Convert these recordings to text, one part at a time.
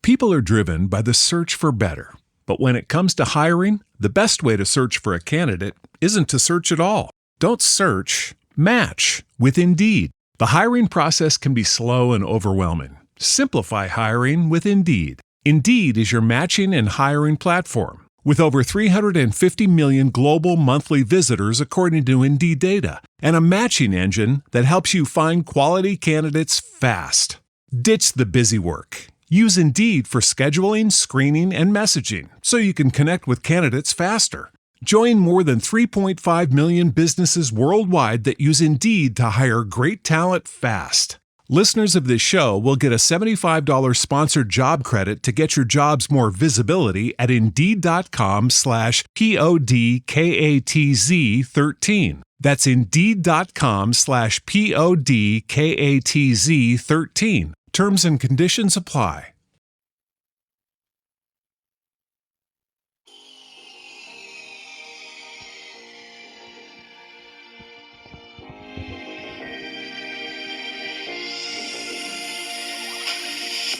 People are driven by the search for better. But when it comes to hiring, the best way to search for a candidate isn't to search at all. Don't search, match with Indeed. The hiring process can be slow and overwhelming. Simplify hiring with Indeed. Indeed is your matching and hiring platform. With over 350 million global monthly visitors according to Indeed data, and a matching engine that helps you find quality candidates fast. Ditch the busy work. Use Indeed for scheduling, screening, and messaging so you can connect with candidates faster. Join more than 3.5 million businesses worldwide that use Indeed to hire great talent fast. Listeners of this show will get a $75 sponsored job credit to get your jobs more visibility at Indeed.com/PODKATZ13. That's Indeed.com/PODKATZ13. Terms and conditions apply.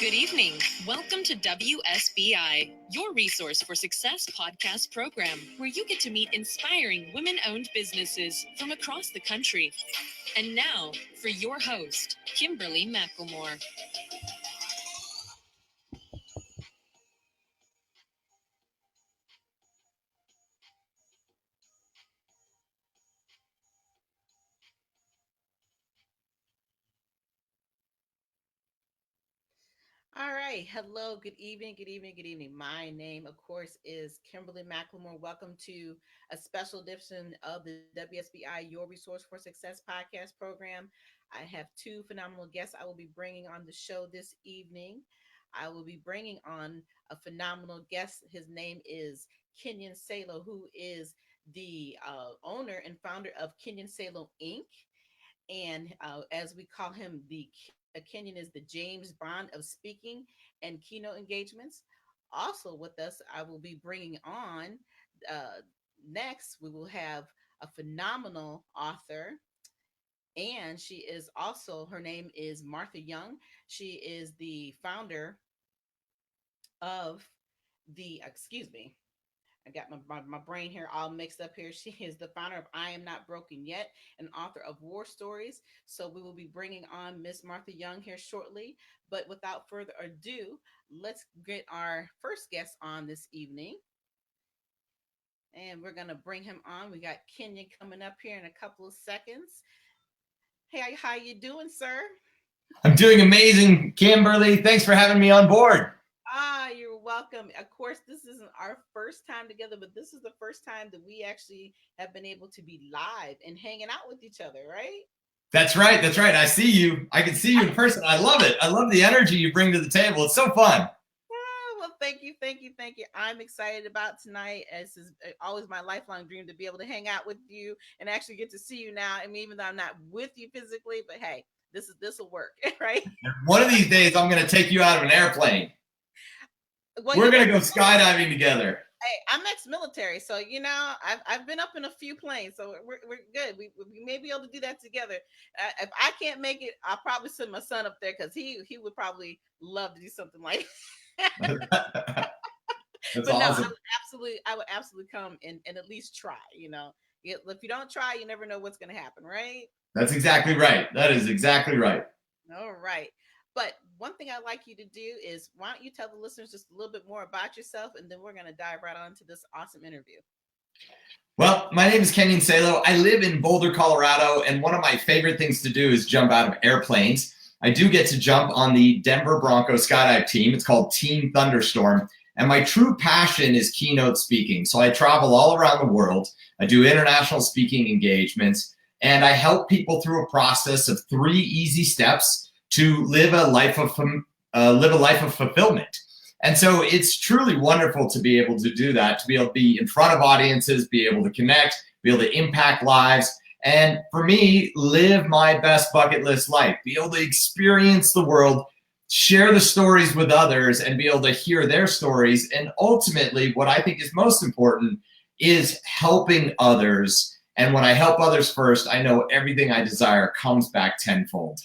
Good evening. Welcome to WSBI, your Resource for Success podcast program, where you get to meet inspiring women-owned businesses from across the country. And now, for your host, Kimberly McLemore. All right. Hello. Good evening. Good evening. Good evening. My name, of course, is Kimberly McLemore. Welcome to a special edition of the WSBI Your Resource for Success podcast program. I have two phenomenal guests I will be bringing on the show this evening. I will be bringing on a phenomenal guest. His name is Kenyon Salo, who is the owner and founder of Kenyon Salo Inc. And as we call him, the Kenyon is the James Bond of speaking and keynote engagements. Also with us, I will be bringing on next, we will have a phenomenal author. And she is also, her name is Martha Young. She is the founder of I got my brain here all mixed up here. She is the founder of I Am Not Broken Yet, and author of War Stories. So we will be bringing on Miss Martha Young here shortly. But without further ado, let's get our first guest on this evening. And we're going to bring him on. We got Kenyon coming up here in a couple of seconds. Hey, how you doing, sir? I'm doing amazing, Kimberly. Thanks for having me on board. You're welcome. Of course, this isn't our first time together, but this is the first time that we actually have been able to be live and hanging out with each other, right? That's right. That's right. I see you. I can see you in person. I love it. I love the energy you bring to the table. It's so fun. Well, thank you. I'm excited about tonight. This is always my lifelong dream to be able to hang out with you and actually get to see you now. I mean, even though I'm not with you physically, but hey, this will work, right? One of these days, I'm going to take you out of an airplane. Well, we're going to go skydiving together. Hey, I'm ex-military, so I've been up in a few planes, so we're good. We may be able to do that together. If I can't make it, I'll probably send my son up there because he would probably love to do something like that. That's but awesome. No, I would absolutely come and at least try. If you don't try, you never know what's going to happen, right? That's exactly right. That is exactly right. All right. But one thing I'd like you to do is, why don't you tell the listeners just a little bit more about yourself, and then we're going to dive right on to this awesome interview. Well, my name is Kenyon Salo. I live in Boulder, Colorado, and one of my favorite things to do is jump out of airplanes. I do get to jump on the Denver Broncos skydive team. It's called Team Thunderstorm. And my true passion is keynote speaking. So I travel all around the world. I do international speaking engagements, and I help people through a process of 3 easy steps to live a life of fulfillment. And so it's truly wonderful to be able to do that, to be able to be in front of audiences, be able to connect, be able to impact lives. And for me, live my best bucket list life, be able to experience the world, share the stories with others, and be able to hear their stories. And ultimately, what I think is most important is helping others. And when I help others first, I know everything I desire comes back tenfold.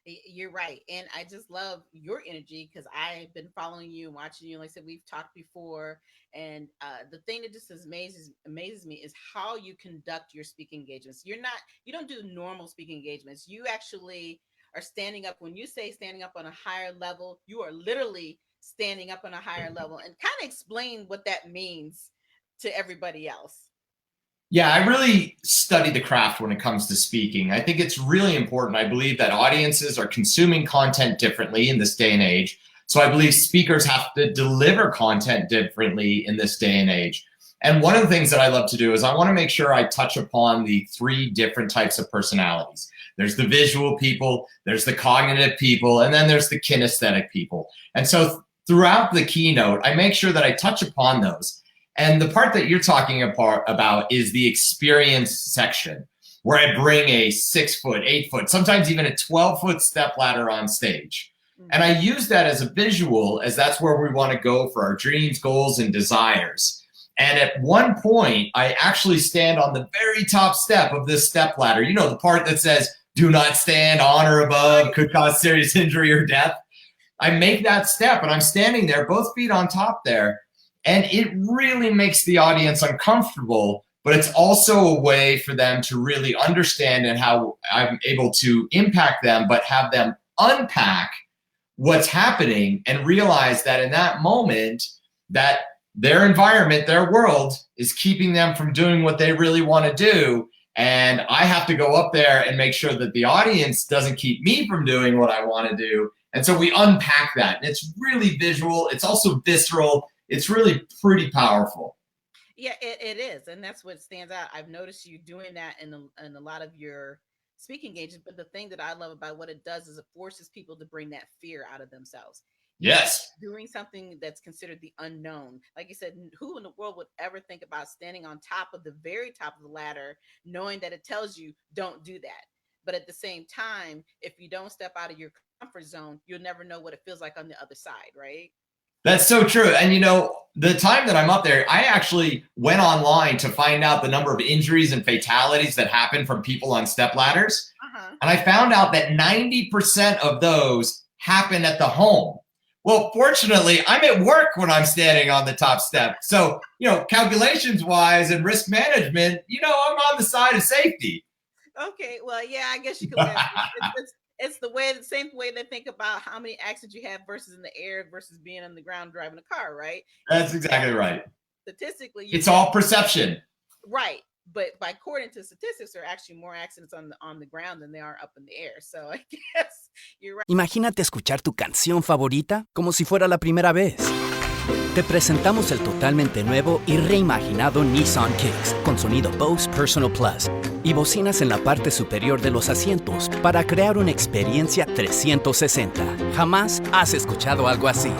You're right. And I just love your energy because I've been following you and watching you. Like I said, we've talked before. And the thing that just amazes me is how you conduct your speaking engagements. You don't do normal speaking engagements. You actually are standing up. When you say standing up on a higher level, you are literally standing up on a higher level, and kind of explain what that means to everybody else. Yeah, I really study the craft when it comes to speaking. I think it's really important. I believe that audiences are consuming content differently in this day and age. So I believe speakers have to deliver content differently in this day and age. And one of the things that I love to do is I want to make sure I touch upon the 3 different types of personalities. There's the visual people, there's the cognitive people, and then there's the kinesthetic people. And so throughout the keynote, I make sure that I touch upon those. And the part that you're talking about is the experience section, where I bring a 6-foot, 8-foot, sometimes even a 12-foot step ladder on stage. And I use that as a visual, as that's where we want to go for our dreams, goals, and desires. And at one point, I actually stand on the very top step of this step ladder. You know, the part that says, do not stand on or above, could cause serious injury or death. I make that step, and I'm standing there, both feet on top there. And it really makes the audience uncomfortable, but it's also a way for them to really understand and how I'm able to impact them, but have them unpack what's happening and realize that in that moment that their environment, their world is keeping them from doing what they really want to do. And I have to go up there and make sure that the audience doesn't keep me from doing what I want to do. And so we unpack that. And it's really visual. It's also visceral. It's really pretty powerful. Yeah, it is. And that's what stands out. I've noticed you doing that in a lot of your speaking engagements. But the thing that I love about what it does is it forces people to bring that fear out of themselves. Yes. Doing something that's considered the unknown. Like you said, who in the world would ever think about standing on top of the very top of the ladder, knowing that it tells you don't do that? But at the same time, if you don't step out of your comfort zone, you'll never know what it feels like on the other side, right? That's so true. And, you know, the time that I'm up there, I actually went online to find out the number of injuries and fatalities that happen from people on step ladders. And I found out that 90% of those happen at the home. Well, fortunately, I'm at work when I'm standing on the top step. So, you know, calculations wise and risk management, you know, I'm on the side of safety. Okay. Well, yeah, I guess you could. It's the same way they think about how many accidents you have versus in the air versus being on the ground driving a car, right? That's exactly right. Statistically, it's all perception. Right. But according to statistics, there are actually more accidents on the ground than there are up in the air. So I guess you're right. Imagínate escuchar tu canción favorita como si fuera la primera vez. Te presentamos el totalmente nuevo y reimaginado Nissan Kicks con sonido Bose Personal Plus y bocinas en la parte superior de los asientos para crear una experiencia 360. Jamás has escuchado algo así.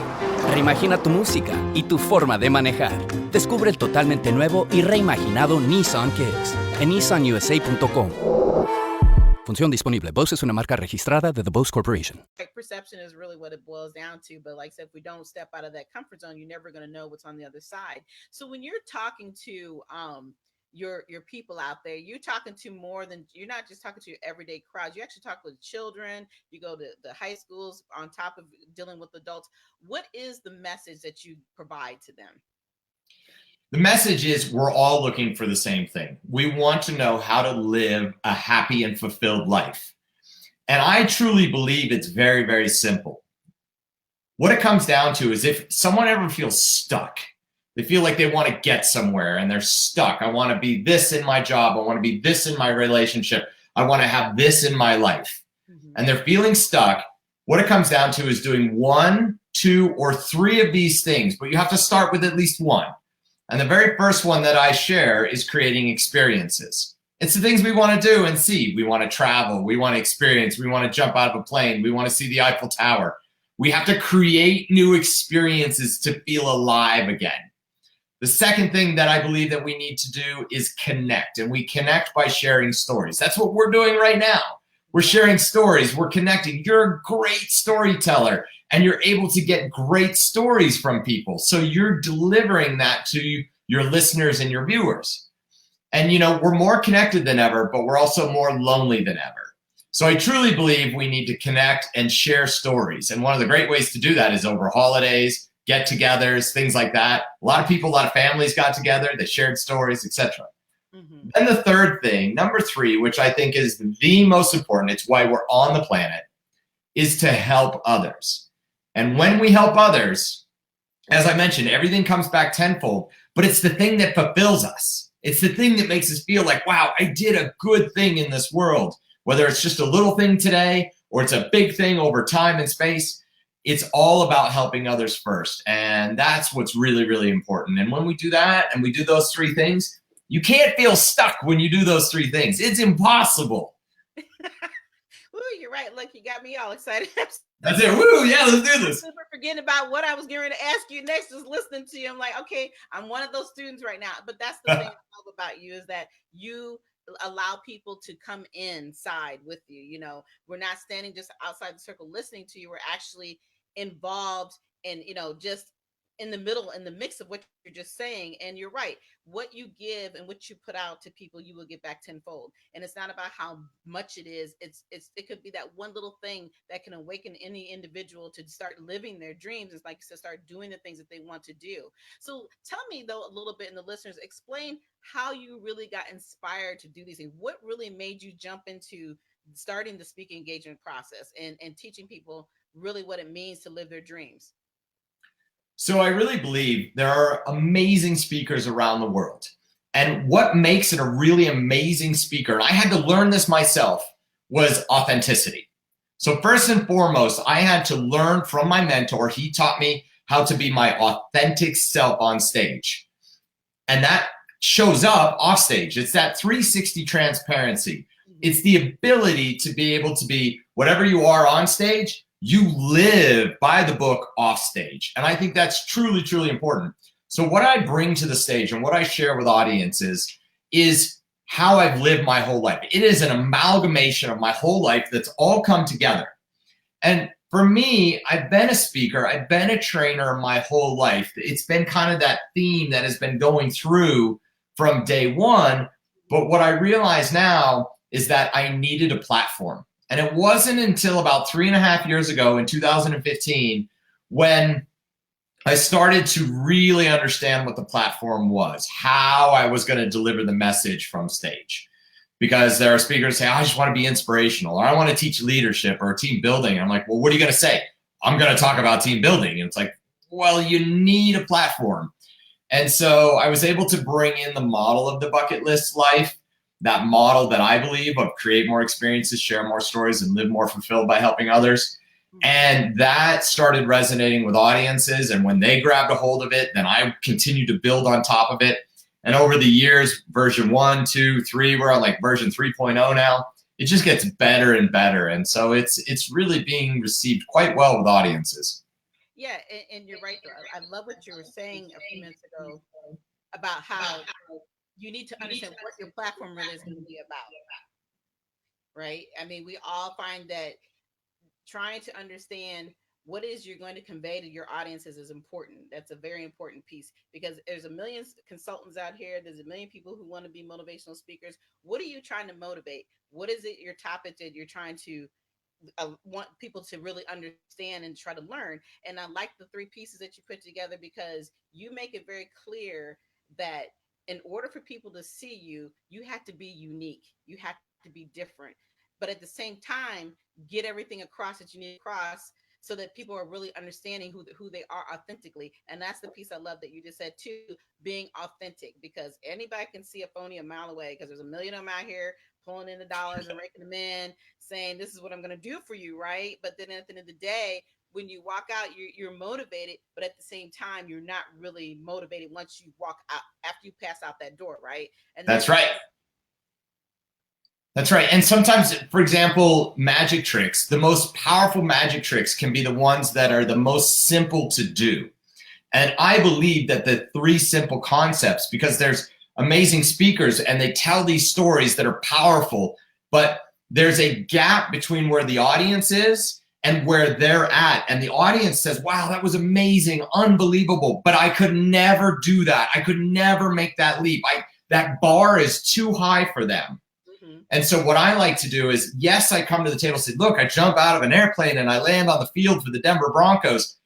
Reimagina tu música y tu forma de manejar. Descubre el totalmente nuevo y reimaginado Nissan Kicks en nissanusa.com. Función disponible. Bose es una marca registrada de The Bose Corporation. Perception is really what it boils down to. But like I said, if we don't step out of that comfort zone, you're never going to know what's on the other side. So when you're talking to your people out there, you're talking to more than, you're not just talking to your everyday crowds. You actually talk with children. You go to the high schools on top of dealing with adults. What is the message that you provide to them? The message is we're all looking for the same thing. We want to know how to live a happy and fulfilled life. And I truly believe it's very, very simple. What it comes down to is if someone ever feels stuck, they feel like they want to get somewhere and they're stuck. I want to be this in my job. I want to be this in my relationship. I want to have this in my life. And they're feeling stuck. What it comes down to is doing 1, 2, or 3 of these things, but you have to start with at least one. And the very first one that I share is creating experiences. It's the things we want to do and see. We want to travel. We want to experience. We want to jump out of a plane. We want to see the Eiffel Tower. We have to create new experiences to feel alive again. The second thing that I believe that we need to do is connect. And we connect by sharing stories. That's what we're doing right now. We're sharing stories. We're connecting. You're a great storyteller, and you're able to get great stories from people. So you're delivering that to your listeners and your viewers. And, you know, we're more connected than ever, but we're also more lonely than ever. So I truly believe we need to connect and share stories. And one of the great ways to do that is over holidays, get-togethers, things like that. A lot of people, a lot of families got together, they shared stories, etc. Mm-hmm. Then the third thing, number 3, which I think is the most important, it's why we're on the planet, is to help others. And when we help others, as I mentioned, everything comes back tenfold, but it's the thing that fulfills us. It's the thing that makes us feel like, wow, I did a good thing in this world. Whether it's just a little thing today or it's a big thing over time and space, it's all about helping others first. And that's what's really, really important. And when we do that and we do those 3 things, you can't feel stuck when you do those 3 things. It's impossible. Ooh, you're right. Look, you got me all excited. That's it. Woo, yeah, let's do this. Super forgetting about what I was going to ask you next, just listening to you. I'm like, okay, I'm one of those students right now. But that's the thing I love about you is that you allow people to come inside with you. You know, we're not standing just outside the circle listening to you. We're actually involved and, you know, just in the middle, in the mix of what you're just saying. And you're right. What you give and what you put out to people, you will get back tenfold. And it's not about how much it is. It could be that one little thing that can awaken any individual to start living their dreams. It's like to start doing the things that they want to do. So tell me though, a little bit, and the listeners, explain how you really got inspired to do these things. What really made you jump into starting the speaking engagement process and teaching people really what it means to live their dreams? So I really believe there are amazing speakers around the world. And what makes it a really amazing speaker, and I had to learn this myself, was authenticity. So first and foremost, I had to learn from my mentor. He taught me how to be my authentic self on stage. And that shows up off stage. It's that 360 transparency. It's the ability to be able to be whatever you are on stage, you live by the book off stage. And I think that's truly, truly important. So what I bring to the stage and what I share with audiences is how I've lived my whole life. It is an amalgamation of my whole life that's all come together. And for me, I've been a speaker, I've been a trainer my whole life. It's been kind of that theme that has been going through from day one. But what I realize now is that I needed a platform. And it wasn't until about 3.5 years ago in 2015 when I started to really understand what the platform was, how I was going to deliver the message from stage. Because there are speakers who say, I just want to be inspirational, or I want to teach leadership or team building. And I'm like, well, what are you going to say? I'm going to talk about team building. And it's like, well, you need a platform. And so I was able to bring in the model of the bucket list life, that model that I believe of create more experiences, share more stories, and live more fulfilled by helping others. And that started resonating with audiences. And when they grabbed a hold of it, then I continued to build on top of it. And over the years, version 1, 2, 3, we're on like version 3.0 now. It just gets better and better. And so it's really being received quite well with audiences. Yeah, and you're right, though. I love what you were saying a few minutes ago about how you need to understand what your platform really is going to be about, right? I mean, we all find that trying to understand what is you're going to convey to your audiences is important. That's a very important piece because there's a million consultants out here. There's a million people who want to be motivational speakers. What are you trying to motivate? What is it, your topic that you're trying to want people to really understand and try to learn? And I like the 3 pieces that you put together because you make it very clear that in order for people to see you, you have to be unique. You have to be different. But at the same time, get everything across that you need across so that people are really understanding who they are authentically. And that's the piece I love that you just said too, being authentic, because anybody can see a phony a mile away because there's a million of them out here pulling in the dollars and raking them in, saying, this is what I'm going to do for you, right? But then at the end of the day, when you walk out, you're motivated, but at the same time, you're not really motivated once you walk out, after you pass out that door, right? And that's right. That's right. And sometimes, for example, magic tricks, the most powerful magic tricks can be the ones that are the most simple to do. And I believe that the 3 simple concepts, because there's amazing speakers and they tell these stories that are powerful, but there's a gap between where the audience is and where they're at. And the audience says, wow, that was amazing, unbelievable, but I could never do that. I could never make that leap. That bar is too high for them. And so what I like to do is, yes, I come to the table and say, look, I jump out of an airplane and I land on the field for the Denver Broncos.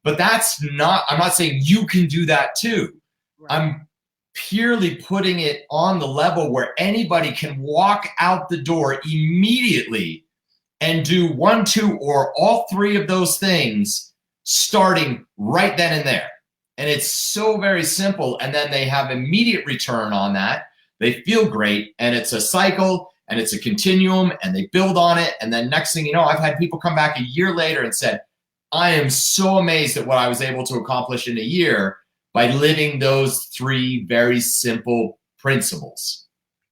But I'm not saying you can do that too. Right. I'm purely putting it on the level where anybody can walk out the door immediately and do 1, 2, or all 3 of those things starting right then and there. And it's so very simple. And then they have immediate return on that. They feel great. And it's a cycle and it's a continuum and they build on it. And then next thing you know, I've had people come back a year later and said, I am so amazed at what I was able to accomplish in a year by living those 3 very simple principles.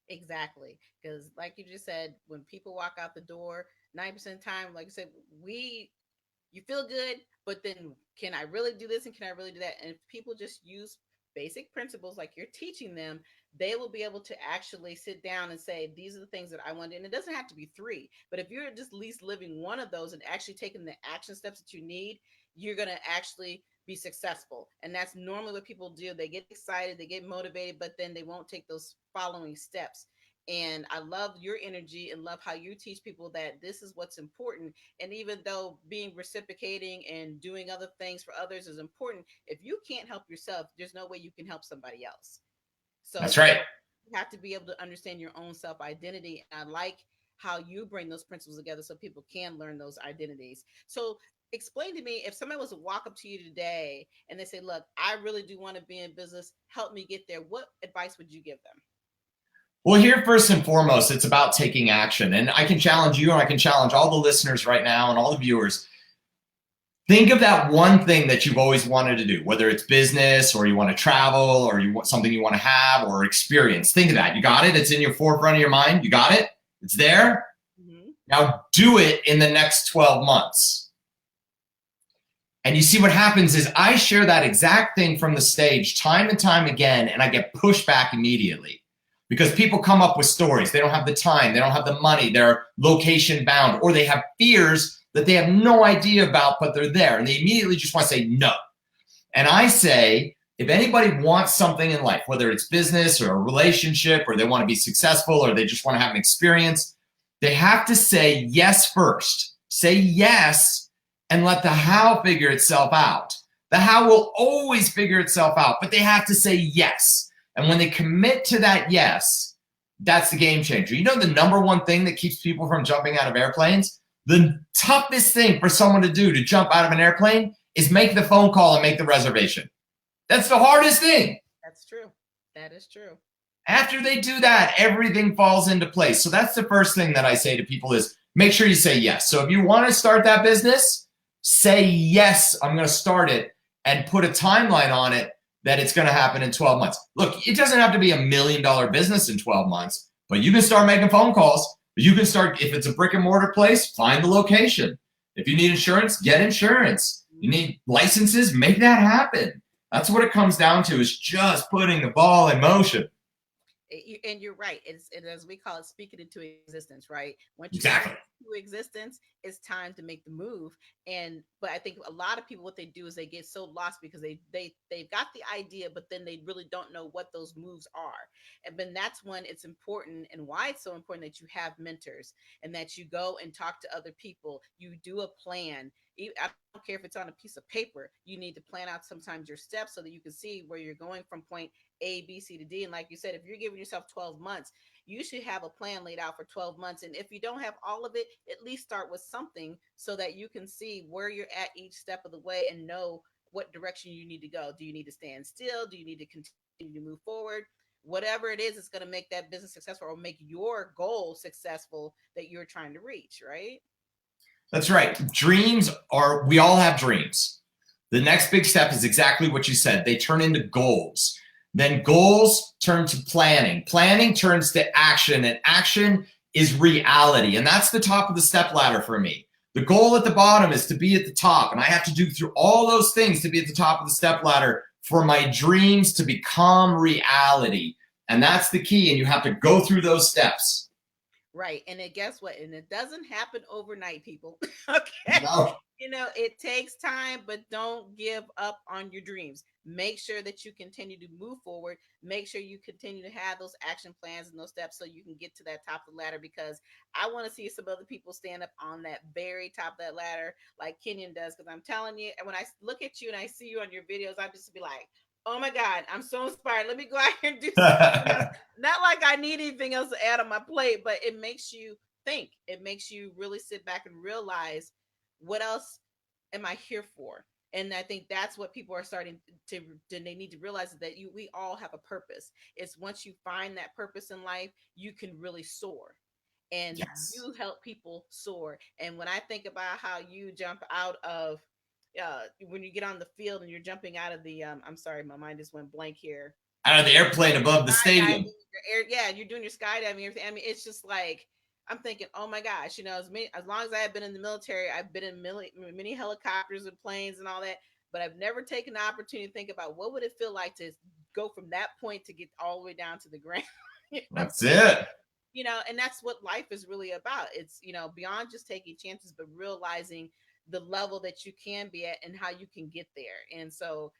Exactly. Because like you just said, when people walk out the door, 90% of the time, like you said, you feel good, but then can I really do this and can I really do that? And if people just use basic principles like you're teaching them, they will be able to actually sit down and say, these are the things that I want to do. And it doesn't have to be 3, but if you're just at least living one of those and actually taking the action steps that you need, you're going to actually be successful. And that's normally what people do. They get excited, they get motivated, but then they won't take those following steps. And I love your energy and love how you teach people that this is what's important. And even though being reciprocating and doing other things for others is important, if you can't help yourself, there's no way you can help somebody else. So that's right. You have to be able to understand your own self-identity. And I like how you bring those principles together so people can learn those identities. So explain to me, if somebody was to walk up to you today and they say, look, I really do want to be in business, help me get there, what advice would you give them? Well, here, first and foremost, it's about taking action. And I can challenge you and I can challenge all the listeners right now and all the viewers. Think of that one thing that you've always wanted to do, whether it's business or you want to travel or you want something you want to have or experience. Think of that. You got it. It's in your forefront of your mind. You got it. It's there. Mm-hmm. Now do it in the next 12 months. And you see what happens is I share that exact thing from the stage time and time again, and I get pushed back immediately. Because people come up with stories. They don't have the time. They don't have the money. They're location bound, or they have fears that they have no idea about, but they're there. And they immediately just want to say no. And I say, if anybody wants something in life, whether it's business or a relationship, or they want to be successful, or they just want to have an experience, they have to say yes first. Say yes and let the how figure itself out. The how will always figure itself out, but they have to say yes. And when they commit to that yes, that's the game changer. You know the number one thing that keeps people from jumping out of airplanes? The toughest thing for someone to do to jump out of an airplane is make the phone call and make the reservation. That's the hardest thing. That's true. That is true. After they do that, everything falls into place. So that's the first thing that I say to people is make sure you say yes. So if you want to start that business, say yes, I'm going to start it, and put a timeline on it that it's going to happen in 12 months. Look, it doesn't have to be $1 million business in 12 months, but you can start making phone calls. You can start, if it's a brick and mortar place, find the location. If you need insurance, get insurance. You need licenses, make that happen. That's what it comes down to, is just putting the ball in motion. And you're right. It's as we call it, speaking into existence, right? Once you exactly. speak into existence, it's time to make the move. But I think a lot of people, what they do is they get so lost because they've got the idea, but then they really don't know what those moves are. And then that's when it's important, and why it's so important that you have mentors and that you go and talk to other people. You do a plan. I don't care if it's on a piece of paper. You need to plan out sometimes your steps so that you can see where you're going from point A, B, C to D. And like you said, if you're giving yourself 12 months, you should have a plan laid out for 12 months. And if you don't have all of it, at least start with something so that you can see where you're at each step of the way and know what direction you need to go. Do you need to stand still? Do you need to continue to move forward? Whatever it is, it's going to make that business successful or make your goal successful that you're trying to reach, right? That's right. We all have dreams. The next big step is exactly what you said. They turn into goals. Then goals turn to planning. Planning turns to action, and action is reality. And that's the top of the step ladder for me. The goal at the bottom is to be at the top, and I have to do through all those things to be at the top of the step ladder for my dreams to become reality. And that's the key, and you have to go through those steps. Right. And then guess what? And it doesn't happen overnight, people. Okay. No. It takes time, but don't give up on your dreams. Make sure that you continue to move forward. Make sure you continue to have those action plans and those steps so you can get to that top of the ladder, because I want to see some other people stand up on that very top of that ladder like Kenyon does. Because I'm telling you, and when I look at you and I see you on your videos, I just be like, oh my God, I'm so inspired. Let me go out here and do something else. Not like I need anything else to add on my plate, but it makes you think. It makes you really sit back and realize, what else am I here for? And I think that's what people are starting to they need to realize, that we all have a purpose. It's once you find that purpose in life, you can really soar. And Yes. you help people soar. And when I think about how you jump out of when you get on the field and you're jumping out of the I'm sorry, my mind just went blank here. Out of the airplane above the Skydiving, stadium. yeah, you're doing your skydiving and everything. I mean, it's just like, I'm thinking, oh my gosh, as long as I have been in the military, I've been in many helicopters and planes and all that, but I've never taken the opportunity to think about what would it feel like to go from that point to get all the way down to the ground. That's it. And that's what life is really about. It's, beyond just taking chances, but realizing the level that you can be at and how you can get there. And so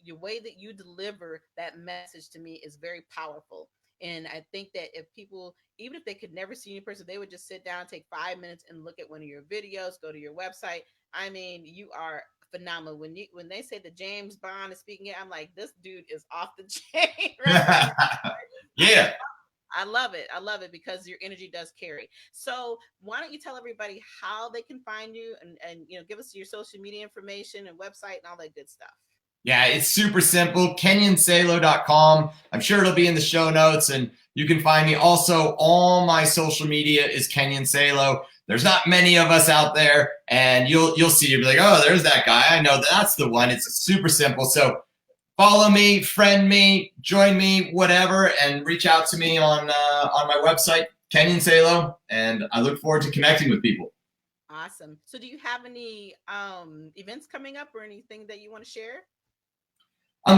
the way that you deliver that message to me is very powerful. And I think that if people, even if they could never see you in person, they would just sit down, take 5 minutes and look at one of your videos, go to your website. I mean, you are phenomenal. When they say that James Bond is speaking, I'm like, this dude is off the chain, right? Yeah. I love it. I love it because your energy does carry. So why don't you tell everybody how they can find you, and give us your social media information and website and all that good stuff. Yeah, it's super simple. KenyonSalo.com. I'm sure it'll be in the show notes, and you can find me. Also, all my social media is Kenyon Salo. There's not many of us out there, and you'll see. You'll be like, oh, there's that guy. I know that's the one. It's super simple. So follow me, friend me, join me, whatever, and reach out to me on my website, Kenyon Salo, and I look forward to connecting with people. Awesome. So do you have any events coming up or anything that you want to share?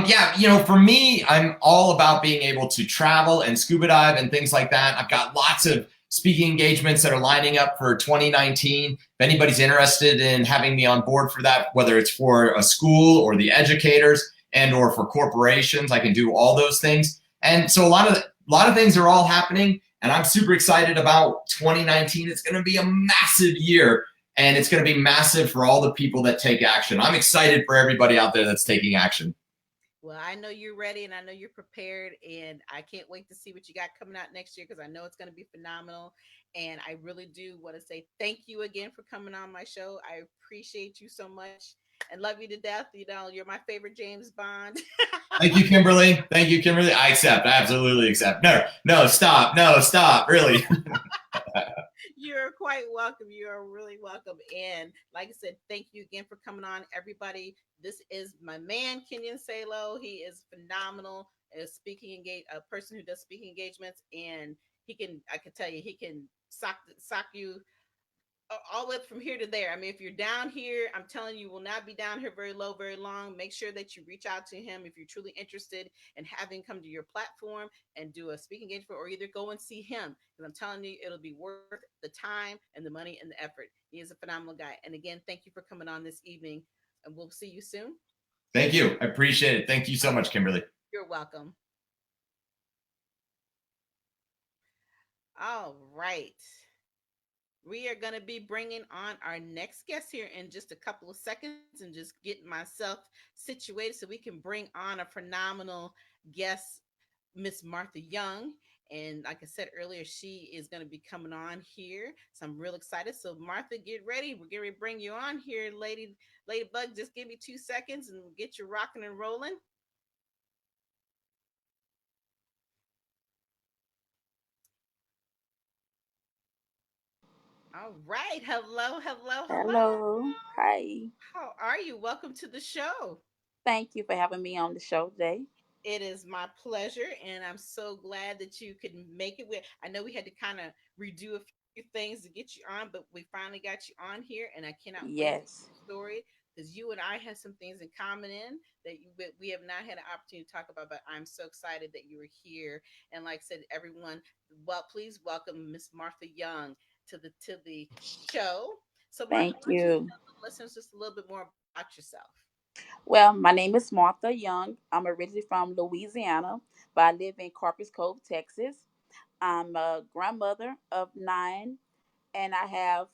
Yeah, for me, I'm all about being able to travel and scuba dive and things like that. I've got lots of speaking engagements that are lining up for 2019. If anybody's interested in having me on board for that, whether it's for a school or the educators and or for corporations, I can do all those things. And so a lot of things are all happening, and I'm super excited about 2019. It's going to be a massive year, and it's going to be massive for all the people that take action. I'm excited for everybody out there that's taking action. Well, I know you're ready and I know you're prepared, and I can't wait to see what you got coming out next year, because I know it's going to be phenomenal. And I really do want to say thank you again for coming on my show. I appreciate you so much and love you to death. You're my favorite James Bond. Thank you, Kimberly. Thank you, Kimberly. I accept. I absolutely accept. No, stop. No, stop. Really. You're quite welcome. You are really welcome. And like I said, thank you again for coming on, everybody. This is my man, Kenyon Salo. He is phenomenal. A person who does speaking engagements, and I can tell you, he can sock you all the way from here to there. I mean, if you're down here, I'm telling you, will not be down here very low, very long. Make sure that you reach out to him if you're truly interested in having come to your platform and do a speaking engagement, or either go and see him, because I'm telling you, it'll be worth the time and the money and the effort. He is a phenomenal guy. And again, thank you for coming on this evening, and we'll see you soon. Thank you. I appreciate it. Thank you so much, Kimberly. You're welcome. All right. We are going to be bringing on our next guest here in just a couple of seconds, and just getting myself situated so we can bring on a phenomenal guest, Miss Martha Young. And like I said earlier, she is going to be coming on here. So I'm real excited. So Martha, get ready. We're going to bring you on here, Lady Bug. Just give me 2 seconds and we'll get you rocking and rolling. All right. Hello. Hello. Hi. How are you? Welcome to the show. Thank you for having me on the show today. It is my pleasure, and I'm so glad that you could make it. I know we had to kind of redo a few things to get you on, but we finally got you on here, and I cannot wait to hear Yes. your story. because you and I have some things in common in that we have not had an opportunity to talk about. But I'm so excited that you were here. And like I said, everyone, well, please welcome Miss Martha Young to the show. So, Martha, Thank why don't you you. tell the listeners just a little bit more about yourself? Well, my name is Martha Young. I'm originally from Louisiana, but I live in Corpus Cove, Texas. I'm a grandmother of 9, and I have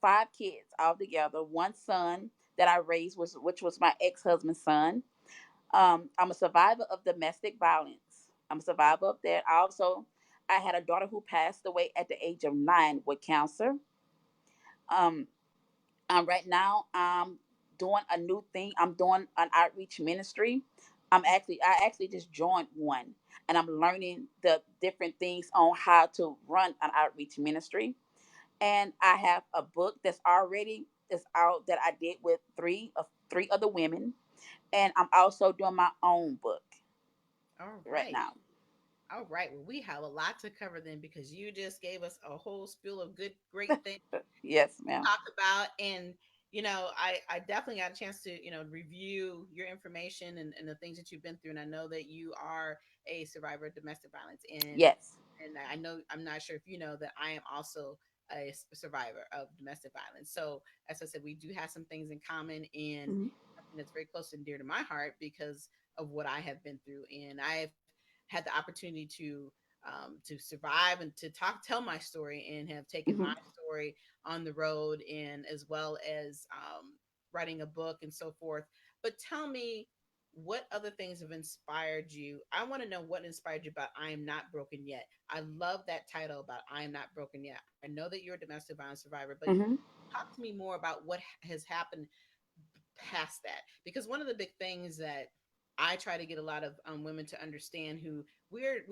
5 kids altogether. One son that I raised which was my ex-husband's son. I'm a survivor of domestic violence. I'm a survivor of that. I had a daughter who passed away at the age of 9 with cancer. Um, right now, I'm doing a new thing. I'm doing an outreach ministry. I actually just joined one, and I'm learning the different things on how to run an outreach ministry. And I have a book that's already is out that I did with three other women, and I'm also doing my own book All right right. now. All right. Well, we have a lot to cover then because you just gave us a whole spiel of great things Yes, ma'am. talk about. And I definitely got a chance to review your information and the things that you've been through, and I know that you are a survivor of domestic violence. Yes. And I know, I'm not sure if you know that I am also a survivor of domestic violence. So as I said, we do have some things in common, and Hmm. something that's very close and dear to my heart because of what I have been through. And I've had the opportunity to survive and to tell my story, and have taken Hmm. my story on the road, and as well as writing a book and so forth. But tell me, what other things have inspired you? I want to know what inspired you about I Am Not Broken Yet. I love that title about I Am Not Broken Yet. I know that you're a domestic violence survivor, but Hmm. talk to me more about what has happened past that, because one of the big things that I try to get a lot of women to understand, who we're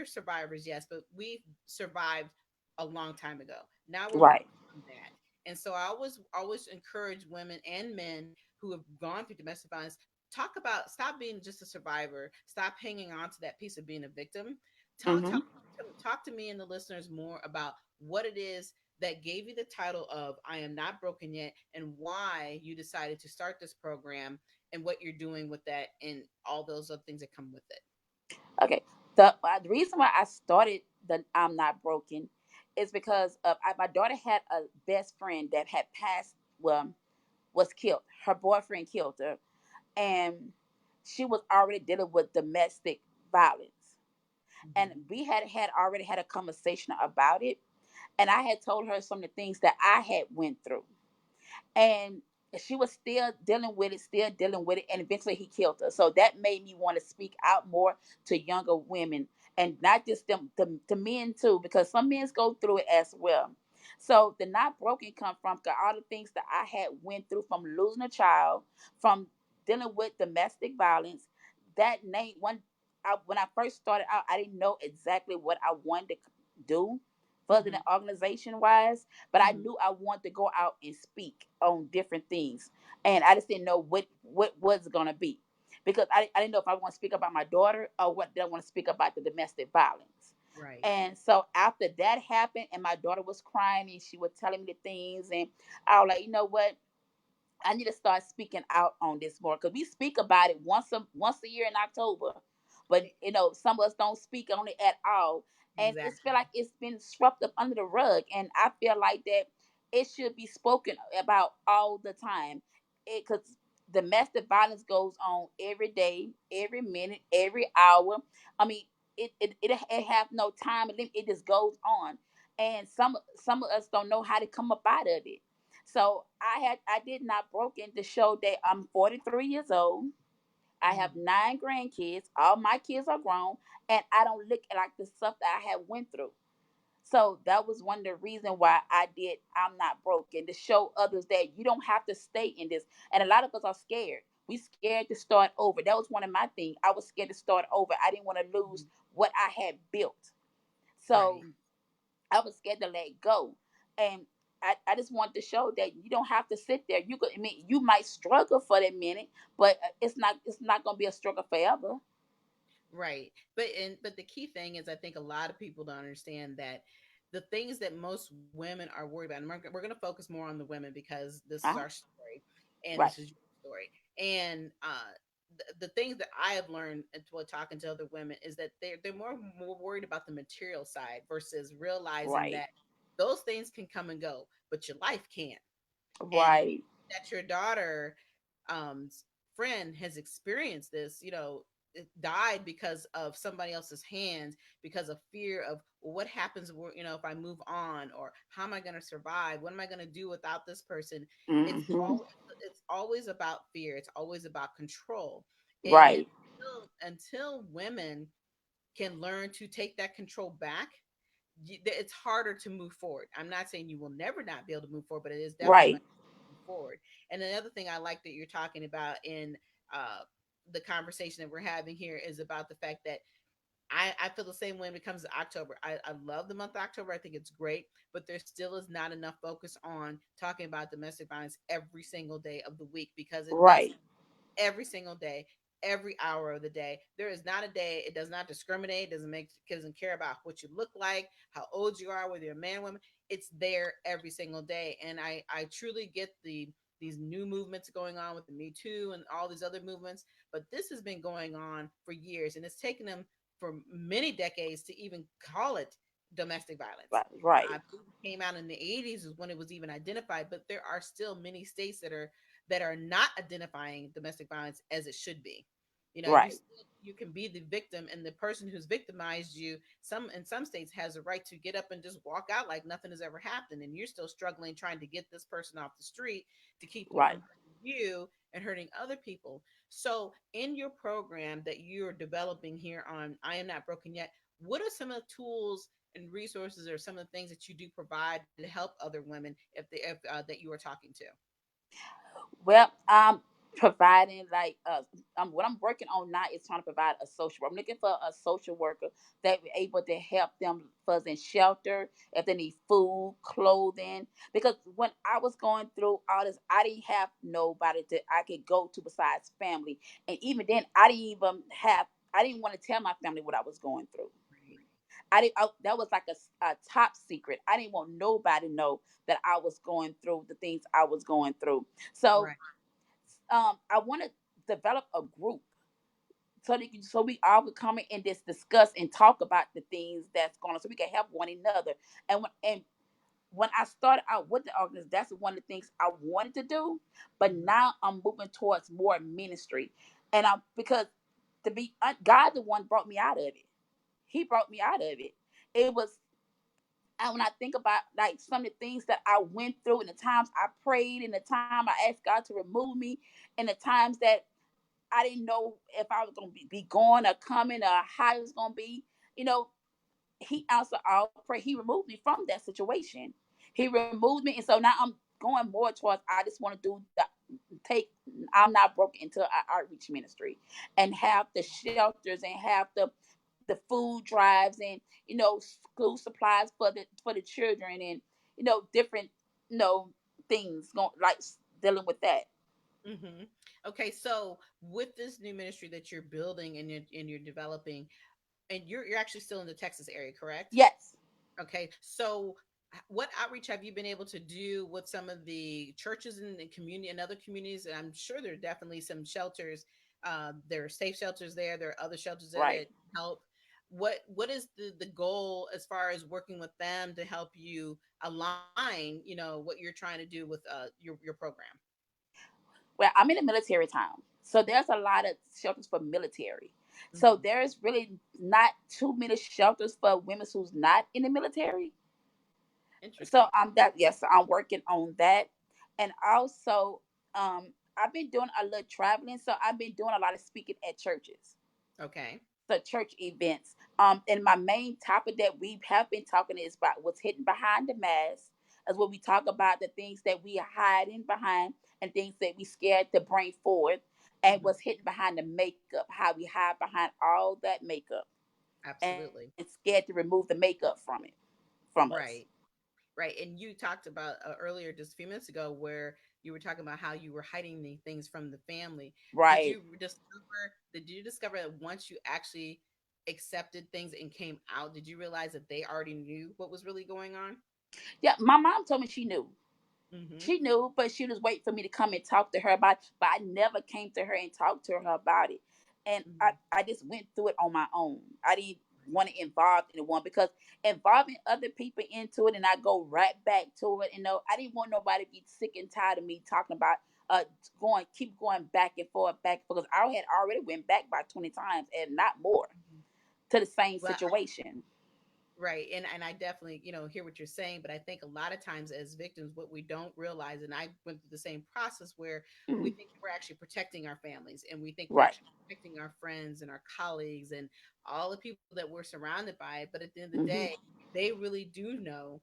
survivors, yes, but we survived a long time ago. Now we're Right. from that. And so I always encourage women and men who have gone through domestic violence, talk about, stop being just a survivor, stop hanging on to that piece of being a victim. talk Hmm. talk, talk to me and the listeners more about what it is that gave you the title of I Am Not Broken Yet, and why you decided to start this program, and what you're doing with that, and all those other things that come with it. Okay. The reason why I started the I'm Not Broken is because my daughter had a best friend that had passed. Well, was killed. Her boyfriend killed her, and she was already dealing with domestic violence. And Mhm. we had already had a conversation about it, and I had told her some of the things that I had went through, and she was still dealing with it, and eventually he killed her. So that made me want to speak out more to younger women, and not just them, to men too, because some men go through it as well. So the not broken come from all the things that I had went through, from losing a child, from dealing with domestic violence. That name one, when I first started out, I didn't know exactly what I wanted to do, further than Mhm. organization wise, but I Mhm. knew I wanted to go out and speak on different things, and I just didn't know what was it gonna be, because I didn't know if I want to speak about my daughter, or what did I want to speak about the domestic violence. Right. And so after that happened, and my daughter was crying, and she was telling me the things, and I was like, you know what? I need to start speaking out on this more, because we speak about it once a year in October, but some of us don't speak on it at all, and it's feel Exactly. like it's been swept up under the rug, and I feel like that it should be spoken about all the time, because domestic violence goes on every day, every minute, every hour. I mean, it have no time limit. It just goes on, and some of us don't know how to come up out of it. So I did not broken to show that I'm 43 years old. I have Mhm. 9 grandkids. All my kids are grown, and I don't look like the stuff that I have went through. So that was one of the reasons why I did I'm Not Broken, to show others that you don't have to stay in this. And a lot of us are scared. We scared to start over. That was one of my things. I was scared to start over. I didn't want to lose Mhm. what I had built. So Right. I was scared to let go. And I just want to show that you don't have to sit there. You could, I mean, you might struggle for that minute, but it's not gonna be a struggle forever. Right. But the key thing is, I think a lot of people don't understand that the things that most women are worried about, and we're going to focus more on the women because this is Uh-huh. our story. and Right. this is your story. And the things that I have learned while talking to other women is that they're more worried about the material side versus realizing Right. that those things can come and go, but your life can't. And Right. that your daughter um friend has experienced this, it died because of somebody else's hands, because of fear of, well, what happens, if I move on, or how am I going to survive, what am I going to do without this person. it's Mm-hmm. always it's always about fear, it's always about control. And Right. until women can learn to take that control back, it's harder to move forward. I'm not saying you will never not be able to move forward, but it is definitely Right. going to move forward. And another thing I like that you're talking about in uh, the conversation that we're having here is about the fact that I feel the same way when it comes to October. I love the month of October. I think it's great, but there still is not enough focus on talking about domestic violence every single day of the week, because it does Right. every single day, every hour of the day. There is not a day. It does not discriminate. Doesn't care about what you look like, how old you are, whether you're a man, woman. It's there every single day. And I truly get these new movements going on with the Me Too and all these other movements, but this has been going on for years, and it's taken them for many decades to even call it domestic violence. Right. Right. I believe it came out in the 80s is when it was even identified, but there are still many states that are not identifying domestic violence as it should be. Right. You can be the victim, and the person who's victimized you, in some states, has a right to get up and just walk out like nothing has ever happened, and you're still struggling trying to get this person off the street to keep them Right. from hurting you and hurting other people. So, in your program that you're developing here on I Am Not Broken Yet, what are some of the tools and resources, or some of the things that you do provide to help other women if that you are talking to? Well, I'm providing like what I'm working on now is trying to provide a social. I'm looking for a social worker that be able to help them for in shelter if they need food, clothing. Because when I was going through all this, I didn't have nobody that I could go to besides family, and even then, I didn't even have. I didn't want to tell my family what I was going through. Right. I didn't. That was like a top secret. I didn't want nobody to know that I was going through the things I was going through. So Right. I want to develop a group so we all could come in and just discuss and talk about the things that's going on, so we can help one another. And when I started out with the organization, that's one of the things I wanted to do. But Mhm. now I'm moving towards more ministry, and I'm because God, the one brought me out of it. He brought me out of it. It was and when I think about like some of the things that I went through and the times I prayed and the time I asked God to remove me and the times that I didn't know if I was going to be going or coming or how it was going to be, you know, he answered all prayer. He removed me from that situation. He removed me. And so now I'm going more towards, I just want to take, I'm not broken into our outreach ministry and have the shelters and have the food drives and, school supplies for the children and, different, you know, things going like dealing with that. Mm-hmm. Okay, so with this new ministry that you're building and you're developing, and you're actually still in the Texas area, correct? Yes. Okay, so what outreach have you been able to do with some of the churches in the community and other communities? And I'm sure there are definitely some shelters. There are safe shelters there. There are other shelters there Right. that help. What is the goal as far as working with them to help you align? What you're trying to do with your program. Well, I'm in a military town, so there's a lot of shelters for military. So Hmm. there's really not too many shelters for women who's not in the military. So Interesting. I'm working on that, and also I've been doing a little traveling. So I've been doing a lot of speaking at churches, Okay. so church events. And my main topic that we have been talking is about what's hidden behind the mask, as what we talk about the things that we are hiding behind and things that we scared to bring forward, and Hmm. what's hidden behind the makeup, how we hide behind all that makeup and Absolutely. scared to remove the makeup from us. Right. Right. And you talked about earlier, just a few minutes ago, where you were talking about how you were hiding the things from the family. Did Right. you discover that once you actually accepted things and came out, did you realize that they already knew what was really going on? Yeah, my mom told me she knew. Mm-hmm. She knew, but she was waiting for me to come and talk to her about it. But I never came to her and talked to her about it. And Mm-hmm. I just went through it on my own. I didn't want to involve anyone because involving other people into it and I go right back to it. I didn't want nobody to be sick and tired of me talking about keep going back and forth because I had already went back by 20 times and not more Mm-hmm. to the same Well, situation. right. And I definitely, hear what you're saying, but I think a lot of times as victims, what we don't realize, and I went through the same process where we Mhm. think we're actually protecting our families and we think we're Right. actually protecting our friends and our colleagues and all the people that we're surrounded by. But at the end of the Hmm. day, they really do know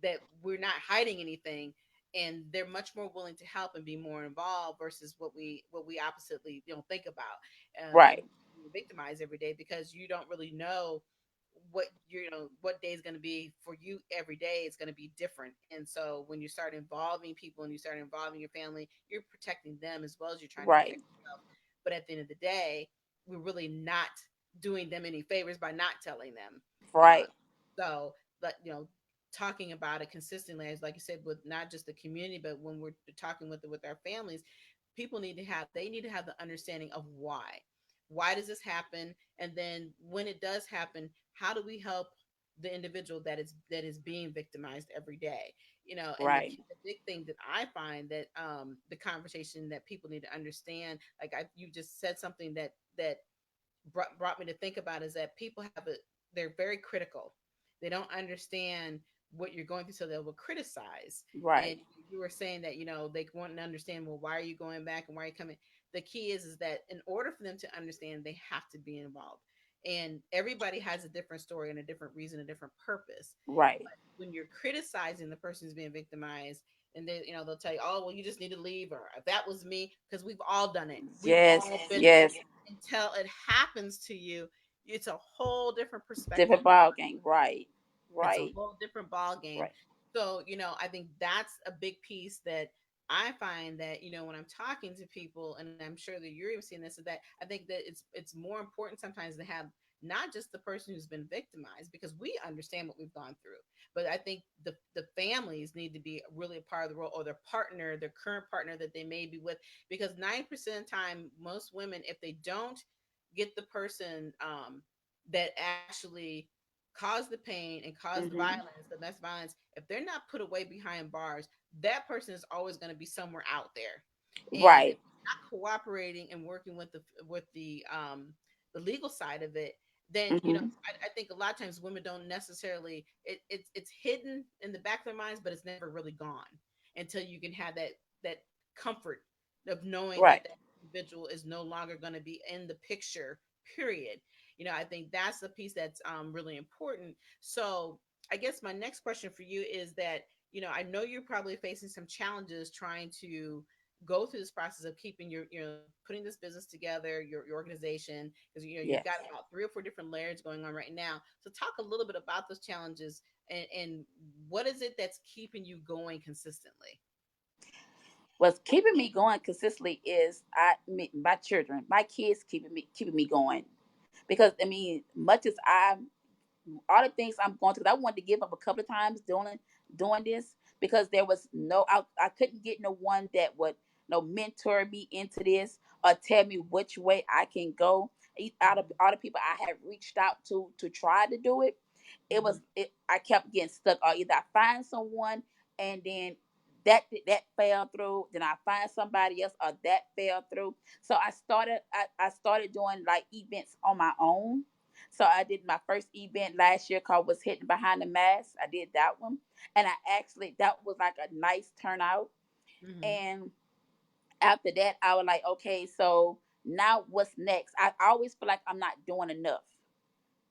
that we're not hiding anything and they're much more willing to help and be more involved versus what we oppositely think about. And Right. you're victimized every day because you don't really know what what day is going to be for you. Every day is going to be different, and so when you start involving people and you start involving your family, you're protecting them as well as you're trying to Right. protect yourself. But at the end of the day, we're really not doing them any favors by not telling them. uh, Right. so but talking about it consistently, as like you said, with not just the community but when we're talking with our families, people need to have the understanding of why does this happen, and then when it does happen, how do we help the individual that is being victimized every day. And the, Right. the big thing that I find that the conversation that people need to understand, like you just said something that brought me to think about, is that people they're very critical. They don't understand what you're going through, so they will criticize. Right. And you were saying that they want to understand, well, why are you going back and why are you coming. The key is that in order for them to understand, they have to be involved, and everybody has a different story and a different reason, a different purpose. Right. When you're criticizing the person who's being victimized, and they'll tell you, oh, well, you just need to leave, or if that was me, because we've all done it, we've Yes. all been there. Yes. Until it happens to you, it's a whole different perspective. Different ball game. Right. It's a Right. whole different ball game. Right. So, I think that's a big piece that I find that, when I'm talking to people, and I'm sure that you're even seeing this, is that I think that it's more important sometimes to have not just the person who's been victimized, because we understand what we've gone through, but I think the families need to be really a part of the role, or their partner, their current partner that they may be with, because 90% of the time, most women, if they don't get the person that actually caused the pain and caused the Hmm. violence, the domestic violence, if they're not put away behind bars, that person is always going to be somewhere out there. And if Right. they're not cooperating and working with the legal side of it, then Hmm. I think a lot of times women don't necessarily it's hidden in the back of their minds, but it's never really gone until you can have that comfort of knowing that Right. that individual is no longer going to be in the picture, period. I think that's the piece that's really important. So I guess my next question for you is that, I know you're probably facing some challenges trying to go through this process of keeping putting this business together, your organization, because you've Yes. got about 3 or 4 different layers going on right now. So talk a little bit about those challenges, and what is it that's keeping you going consistently? What's keeping me going consistently is my children, my kids keeping me going. Because much as all the things I'm going through, 'cause I wanted to give up a couple of times doing this because there was I couldn't get no one that would mentor me into this or tell me which way I can go. Out of all the people I had reached out to try to do it, Mm-hmm. I kept getting stuck. Or either I find someone and then that fell through, then I find somebody else, or that fell through. So I started doing like events on my own. So I did my first event last year called "Was Hidden Behind the Mask." I did that one, and that was like a nice turnout. Mm-hmm. And after that, I was like, okay, so now what's next? I always feel like I'm not doing enough.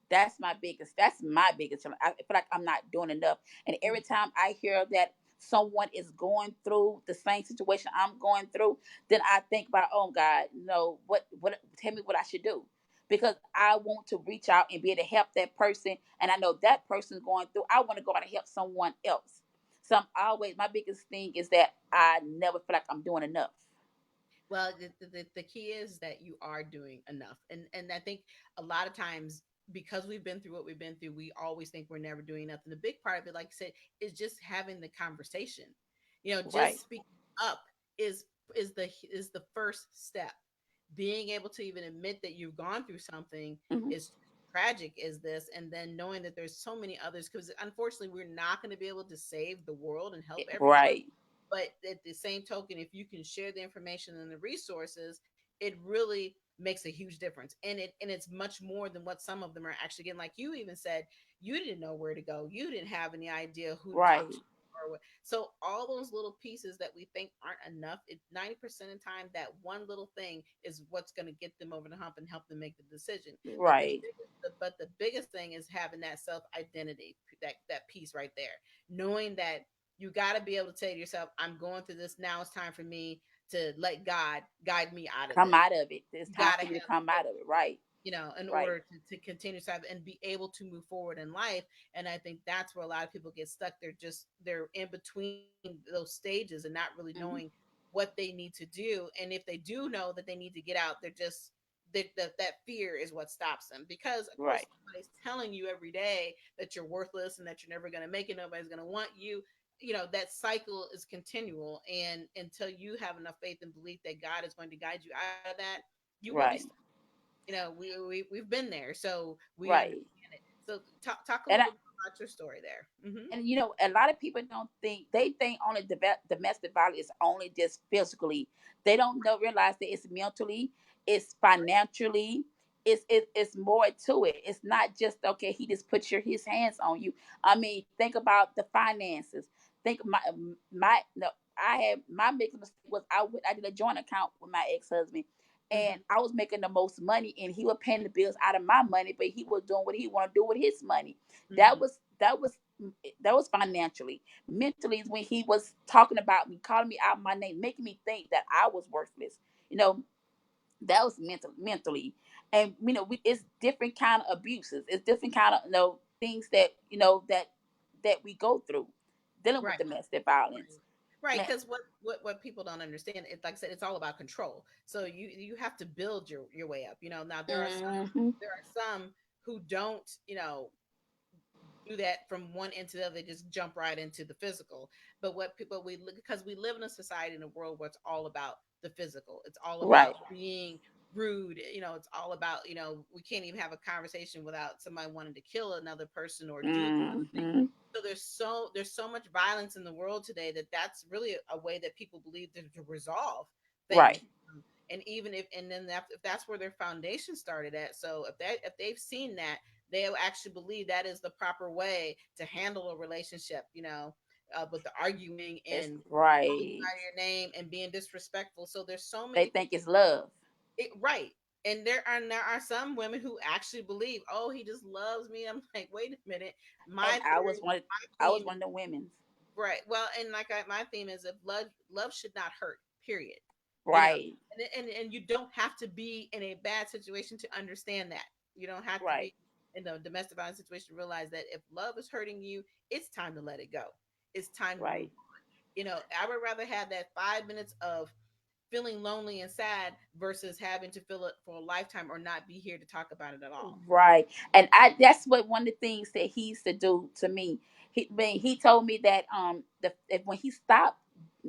That's my biggest challenge. I feel like I'm not doing enough. And every time I hear that someone is going through the same situation I'm going through, then I think about, oh God, no, what tell me what I should do. Because I want to reach out and be able to help that person. And I know that person's going through. I want to go out and help someone else. So my biggest thing is that I never feel like I'm doing enough. Well, the key is that you are doing enough. And I think a lot of times, because we've been through what we've been through, we always think we're never doing enough. And the big part of it, like I said, is just having the conversation. Just speaking up is the first step. Being able to even admit that you've gone through something is tragic as this, and then knowing that there's so many others, because unfortunately we're not going to be able to save the world and help everyone. But at the same token, if you can share the information and the resources, it really makes a huge difference. And it's much more than what some of them are actually getting. Like you even said, you didn't know where to go, you didn't have any idea who to talk to. So all those little pieces that we think aren't enough, 90% of the time, that one little thing is what's going to get them over the hump and help them make the decision. But the biggest thing is having that self identity, that piece right there, knowing that you got to be able to say to yourself, I'm going through this now. It's time for me to let God guide me out of it. It's time for you to come out of it, right? In order to continue to have and be able to move forward in life. And I think that's where a lot of people get stuck. They're in between those stages and not really knowing what they need to do. And if they do know that they need to get out, they're just that fear is what stops them, because of course somebody's telling you every day that you're worthless and that you're never going to make it, nobody's going to want you. That cycle is continual, and until you have enough faith and belief that God is going to guide you out of that, you will be stuck. We've been there, so we understand it. So talk a little bit about your story there. And a lot of people don't think, they think only domestic violence is only just physically. They don't realize that it's mentally, it's financially, it's more to it. It's not just okay, he just puts his hands on you. I mean, think about the finances. Think my no, I had my biggest mistake was I did a joint account with my ex-husband, and I was making the most money, and he was paying the bills out of my money, but he was doing what he wanted to do with his money. That was financially. Mentally is when he was talking about me, calling me out my name, making me think that I was worthless. That was mentally. And it's different kind of abuses. It's different kind of things that that we go through dealing with domestic violence. Right, because what people don't understand, like I said, it's all about control. So you have to build your way up. Now there are some who don't do that from one end to the other. They just jump right into the physical. But because we live in a society, in a world where it's all about the physical. It's all about being rude. It's all about we can't even have a conversation without somebody wanting to kill another person or do something. So there's so much violence in the world today that's really a way that people believe to resolve things. And even if that's where their foundation started at. So if they've seen that, they'll actually believe that is the proper way to handle a relationship. With the arguing and calling out your name and being disrespectful. So there's so many. They think it's love. Right. And there are some women who actually believe, oh, he just loves me. I'm like, wait a minute. I was one of the women. Right. Well, and my theme is, if love should not hurt. Period. Right. And you don't have to be in a bad situation to understand that. You don't have to be in a domestic violence situation to realize that if love is hurting you, it's time to let it go. It's time to move on. I would rather have that 5 minutes of feeling lonely and sad versus having to feel it for a lifetime or not be here to talk about it at all. Right. And that's what one of the things that he used to do to me. He told me that when he stopped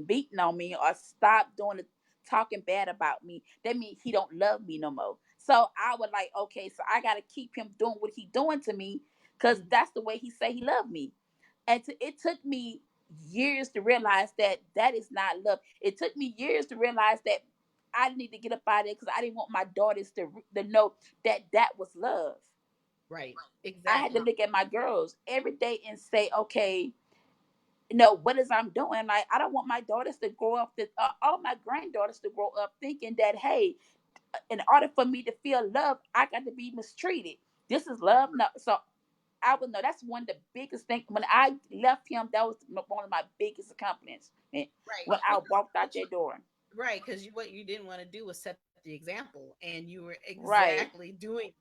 beating on me or stopped doing the talking bad about me, that means he don't love me no more. So I was like, okay, so I got to keep him doing what he doing to me, because that's the way he say he loved me. And it took me years to realize that is not love. It took me years to realize that I need to get up out of there, because I didn't want my daughters to know that was love. Right. Exactly. I had to look at my girls every day and say, okay, what is I'm doing? Like, I don't want my daughters to grow up, all my granddaughters to grow up thinking that, hey, in order for me to feel love, I got to be mistreated. This is love. No. So I would know that's one of the biggest things. When I left him, that was one of my biggest accomplishments. When I walked out that door. Right, because what you didn't want to do was set the example, and you were exactly doing,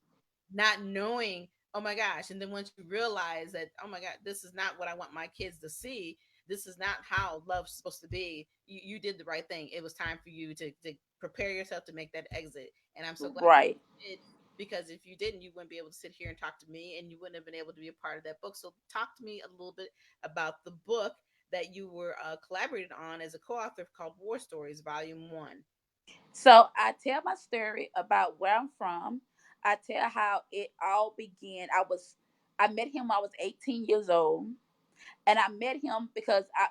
not knowing, oh my gosh. And then once you realize that, oh my God, this is not what I want my kids to see. This is not how love's supposed to be. You did the right thing. It was time for you to prepare yourself to make that exit. And I'm so glad you did, because if you didn't, you wouldn't be able to sit here and talk to me, and you wouldn't have been able to be a part of that book. So talk to me a little bit about the book, that you were collaborated on as a co-author called War Stories, Volume 1. So I tell my story about where I'm from. I tell how it all began. I met him when I was 18 years old. And I met him because I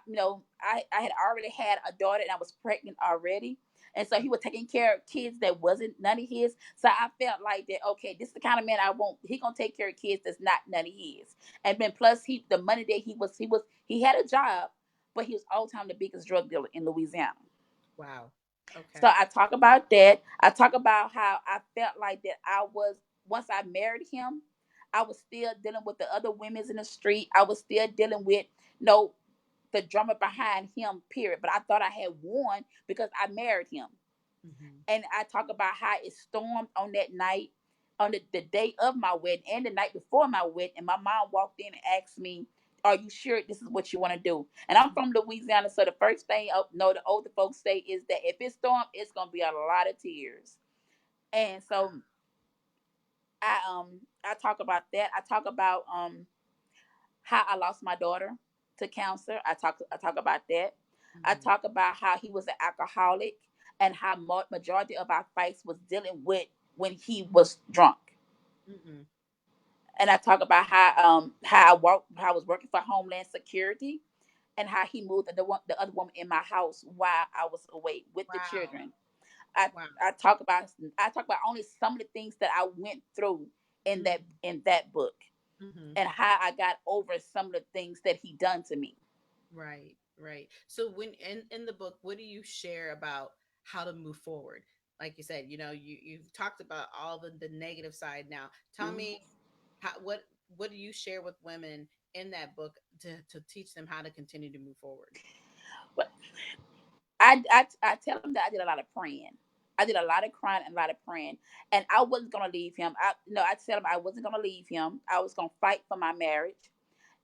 had already had a daughter and I was pregnant already. And so he was taking care of kids that wasn't none of his. So I felt like that, okay, this is the kind of man I want. He gonna take care of kids that's not none of his. And then plus the money that he had a job, but he was all the time the biggest drug dealer in Louisiana. Wow. So Okay. I talk about that. I talk about how I felt like that once I married him, I was still dealing with the other women's in the street. I was still dealing with, the drama behind him, period. But I thought I had won because I married him. Mm-hmm. And I talk about how it stormed on that night, on the day of my wedding and the night before my wedding. And my mom walked in and asked me, "Are you sure this is what you want to do?" And I'm from Louisiana, so the first thing the older folks say is that if it storms, it's gonna be a lot of tears. And so I talk about that. I talk about how I lost my daughter to cancer. I talk about that. I Mm-hmm. talk about how he was an alcoholic and how majority of our fights was dealing with when he was drunk. Mm-hmm. And I talk about how I was working for Homeland Security and how he moved the other woman in my house while I was away with the Wow. children. I Wow. I talk about only some of the things that I went through in that book Mm-hmm. and how I got over some of the things that he done to me. Right, right. So when in the book, what do you share about how to move forward? Like you said, you've talked about all the negative side. Now, tell Mhm. me what do you share with women in that book to teach them how to continue to move forward? But I tell him that I did a lot of praying. I did a lot of crying and a lot of praying, and I wasn't gonna leave him. I tell him I wasn't gonna leave him. I was gonna fight for my marriage.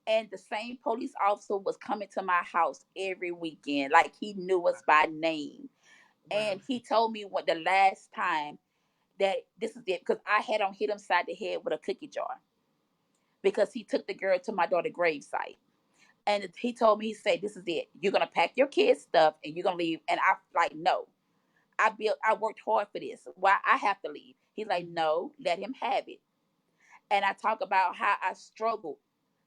And the same police officer was coming to my house every weekend, like he knew us by name. Wow. And he told me what the last time that this is it, because I had on hit him side the head with a cookie jar because he took the girl to my daughter's gravesite. And he told me, he said, "This is it. You're gonna pack your kids' stuff and you're gonna leave." And I like, no. I worked hard for this. Why I have to leave? He's like, Mhm. "No, let him have it." And I talk about how I struggled.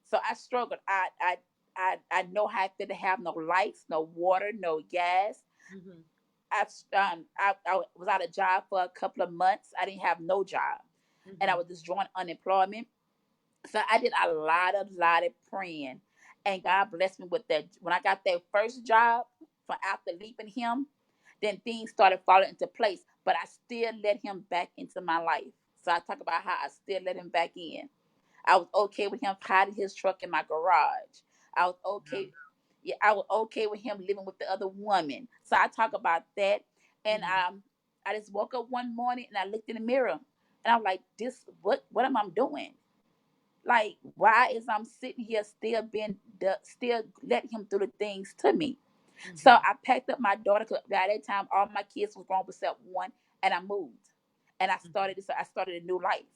So I struggled. I know how to have no lights, no water, no gas. Mhm. I was out of job for a couple of months. I didn't have no job, and I Mhm. was just drawing unemployment. So I did a lot of praying, and God blessed me with that. When I got that first job for after leaving him, then things started falling into place. But I still let him back into my life. So I talk about how I still let him back in. I was okay with him hiding his truck in my garage. I was okay. Yeah, I was okay with him living with the other woman. So I talk about that. And Mhm. I just woke up one morning and I looked in the mirror and I'm like, this what am I doing? Like, why is I'm sitting here still letting him do the things to me? So Mhm. I packed up my daughter, 'cause by that time all my kids was grown except one, and I moved. And Mhm. I started a new life.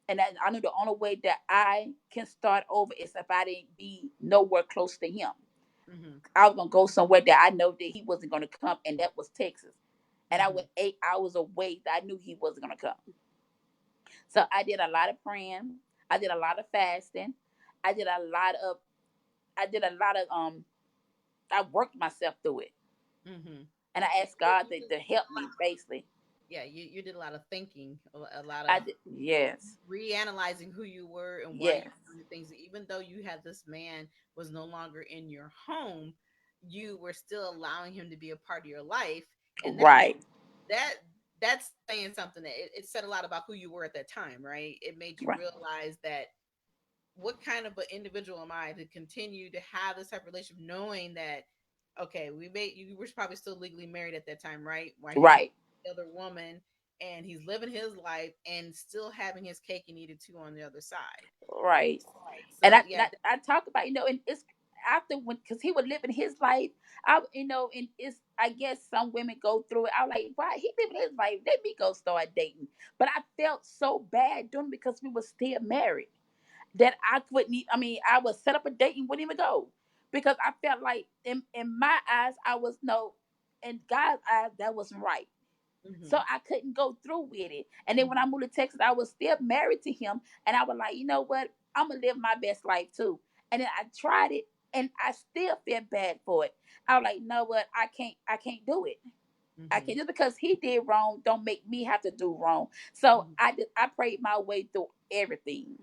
And I knew the only way that I can start over is if I didn't be nowhere close to him. Mhm. I was gonna go somewhere that I know that he wasn't gonna come, and that was Texas. And I Mhm. went 8 hours away that I knew he wasn't gonna come. So I did a lot of praying. I did a lot of fasting. I did a lot of I did a lot of I worked myself through it. Mhm. And I asked God to help me basically. Yeah, you did a lot of thinking, a lot I of did, yes. reanalyzing who you were and why you Yes. were doing the things. Even though you had this man was no longer in your home, you were still allowing him to be a part of your life, and Right. that that's saying something. That it said a lot about who you were at that time, right? It made you Right. realize that what kind of an individual am I to continue to have this type of relationship, knowing that okay, you were probably still legally married at that time, right? Why he had Right. the other woman and he's living his life and still having his cake and eat it too on the other side. Right. And So yeah, I talk about, and it's after when, because he was living his life. And it's, I guess some women go through it. I was like, why he living his life? Let me go start dating. But I felt so bad doing it because we were still married that I couldn't. I mean, I would set up a date and wouldn't even go because I felt like in my eyes, I was no, in God's eyes, that wasn't right. So I couldn't go through with it. And then when I moved to Texas, I was still married to him. And I was like, you know what? I'm going to live my best life too. And then I tried it and I still feel bad for it. I was like, you know what? I can't do it. I can't, just because he did wrong, don't make me have to do wrong. So I prayed my way through everything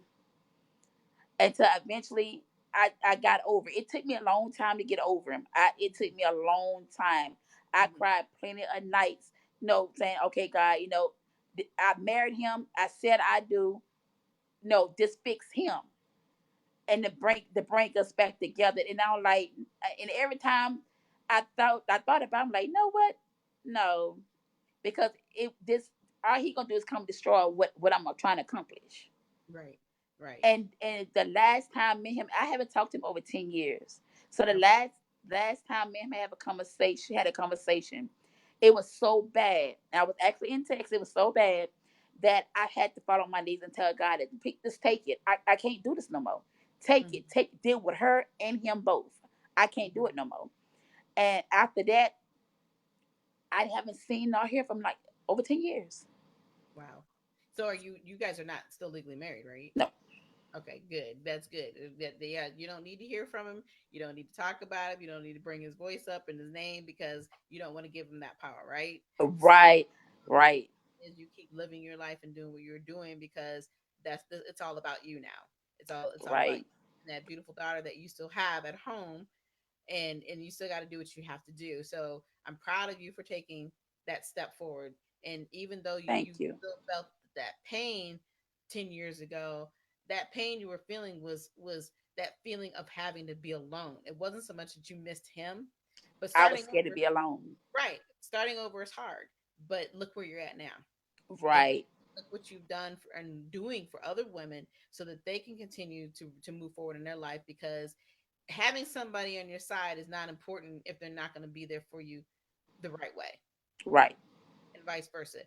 until eventually I got over it. It took me a long time to get over him. It took me a long time. I cried plenty of nights, saying, okay, God, I married him. I said I do. No, just fix him. And to bring us back together. And I was like, and every time I thought about it, I'm like, you know what? No. Because all he gonna do is come destroy what I'm trying to accomplish. Right. And the last time me and him, I haven't talked to him over 10 years. So the last time me and him had a conversation, it was so bad. I was actually in Texas. It was so bad that I had to fall on my knees and tell God, just take it. I can't do this no more. Take it. Deal with her and him both. I can't do it no more. And after that, I haven't seen nor hear from like over 10 years. Wow. So are you guys are not still legally married, right? No. Okay, good. That's good. Yeah, you don't need to hear from him. You don't need to talk about him. You don't need to bring his voice up and his name because you don't want to give him that power, right? Right. Right. Is you keep living your life and doing what you're doing because it's all about you now. It's all about Right. you and that beautiful daughter that you still have at home, and you still got to do what you have to do. So I'm proud of you for taking that step forward. And even though you Thank you. still felt that pain 10 years ago, that pain you were feeling was that feeling of having to be alone. It wasn't so much that you missed him, but I was starting scared to over, be alone. right, starting over is hard. But look where you're at now, and Right. look what you've done and doing for other women so that they can continue to move forward in their life, because having somebody on your side is not important if they're not going to be there for you the right way, Right. and vice versa.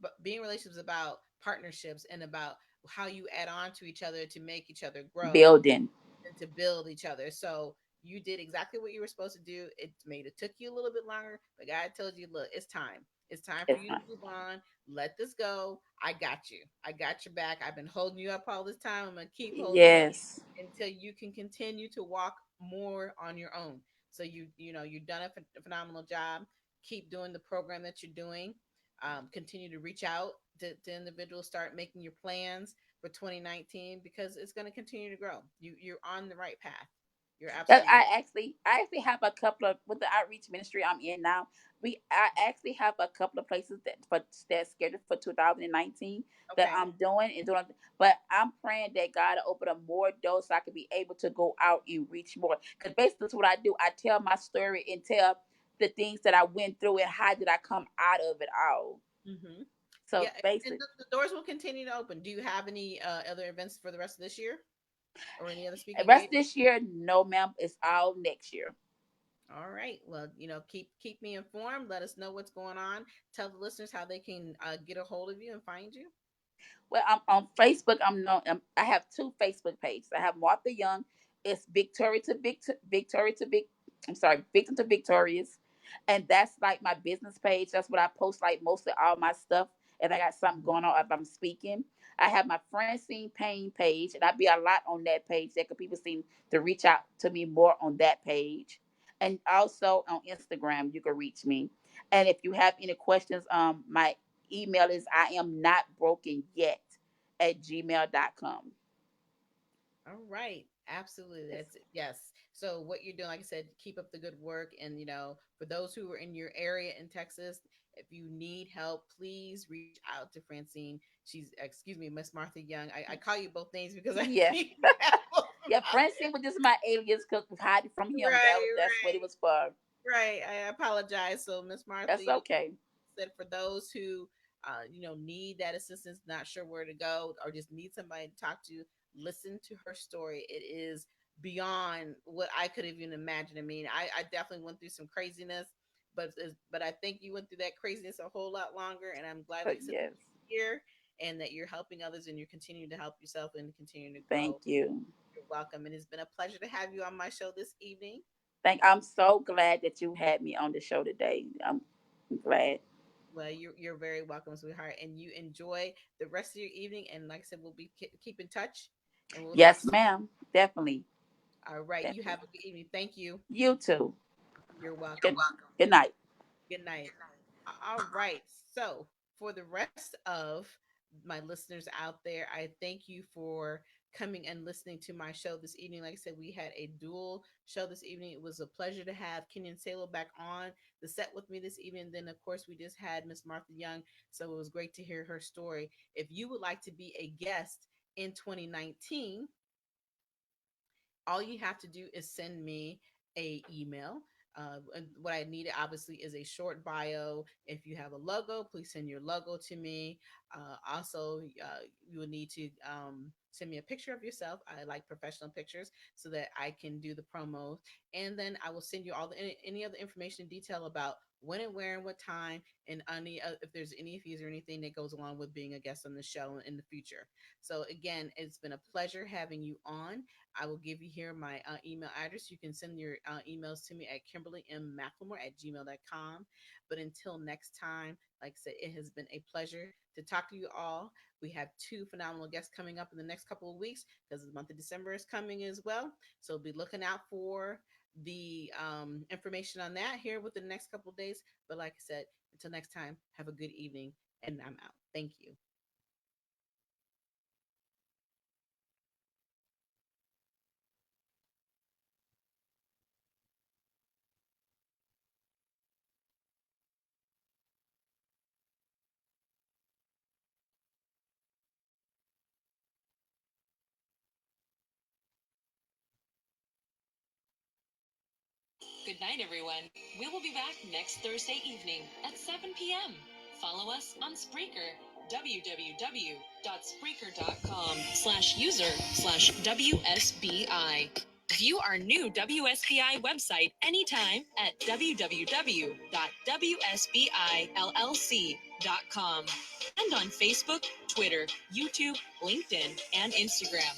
But being relationships about partnerships and about how you add on to each other to make each other grow Building. and to build each other. So you did exactly what you were supposed to do. It took you a little bit longer, but God told you, look, it's time. It's time for It's you to fine. move on. Let this go. I got you. I got your back. I've been holding you up all this time. I'm gonna keep holding you up Yes. until you can continue to walk more on your own. So you've done a phenomenal job. Keep doing the program that you're doing. Continue to reach out to individuals. Start making your plans for 2019 because it's going to continue to grow. You're on the right path. You're But absolutely I actually have a couple of, with the outreach ministry I'm in now. I actually have a couple of places that's scheduled for 2019 that okay. I'm doing. But I'm praying that God will open up more doors so I can be able to go out and reach more. Because basically, that's what I do. I tell my story and tell the things that I went through and how did I come out of it all. Mm-hmm. So Yeah, and basically, the doors will continue to open. Do you have any other events for the rest of this year, or any other the speaking rest of engagements? this year, no, ma'am, it's all next year. All right. Well, keep me informed. Let us know what's going on. Tell the listeners how they can get a hold of you and find you. Well, I'm on Facebook. I have two Facebook pages. I have Martha Young. It's Victoria to Vic. I'm sorry, Victim to Victorious, and that's like my business page. That's what I post like mostly all my stuff. If I got something going on, if I'm speaking, I have my Francine Payne page, and I be a lot on that page. That could people seem to reach out to me more on that page, and also on Instagram you can reach me. And if you have any questions, my email is I am not broken yet at gmail.com. All right. Absolutely. That's it. Yes. So what you're doing, like I said, keep up the good work. And for those who are in your area in Texas, if you need help, please reach out to Francine. Excuse me, Miss Martha Young. I call you both names because I Yeah. see you have both Yeah, out Francine was just my alias because hiding from there. him. That's what it Right, was for. right. I apologize. So Miss Martha, That's okay. said for those who need that assistance, not sure where to go, or just need somebody to talk to, listen to her story. It is beyond what I could even imagine. I mean, I definitely went through some craziness, but I think you went through that craziness a whole lot longer, and I'm glad that Yes. you're here and that you're helping others and you're continuing to help yourself and continuing to Thank grow. you. You're welcome. And it's been a pleasure to have you on my show this evening. I'm so glad that you had me on the show today. I'm glad. Well, you're very welcome, sweetheart. And you enjoy the rest of your evening. And like I said, we'll be keep in touch and we'll talk Yes, soon. ma'am. Definitely. All right. You Definitely. have a good evening. Thank you. You too. You're welcome. Good, good night. Good night. All right. So, for the rest of my listeners out there, I thank you for coming and listening to my show this evening. Like I said, we had a dual show this evening. It was a pleasure to have Kenyon Salo back on the set with me this evening. Then, of course, we just had Miss Martha Young. So, it was great to hear her story. If you would like to be a guest in 2019, all you have to do is send me a email. And what I need obviously is a short bio. If you have a logo, please send your logo to me. Also, you will need to send me a picture of yourself. I like professional pictures so that I can do the promos. And then I will send you all any other information and detail about when and where and what time, and any if there's any fees or anything that goes along with being a guest on the show in the future. So again, it's been a pleasure having you on. I will give you here my email address. You can send your emails to me at KimberlyMMcLemore@gmail.com. But until next time, like I said, it has been a pleasure to talk to you all. We have two phenomenal guests coming up in the next couple of weeks because the month of December is coming as well. So be looking out for the information on that here within the next couple of days. But like I said, until next time, have a good evening, and I'm out. Thank you. Good night, everyone. We will be back next Thursday evening at 7 p.m. Follow us on Spreaker, www.spreaker.com/user/WSBI. View our new WSBI website anytime at www.wsbillc.com and on Facebook, Twitter, YouTube, LinkedIn, and Instagram.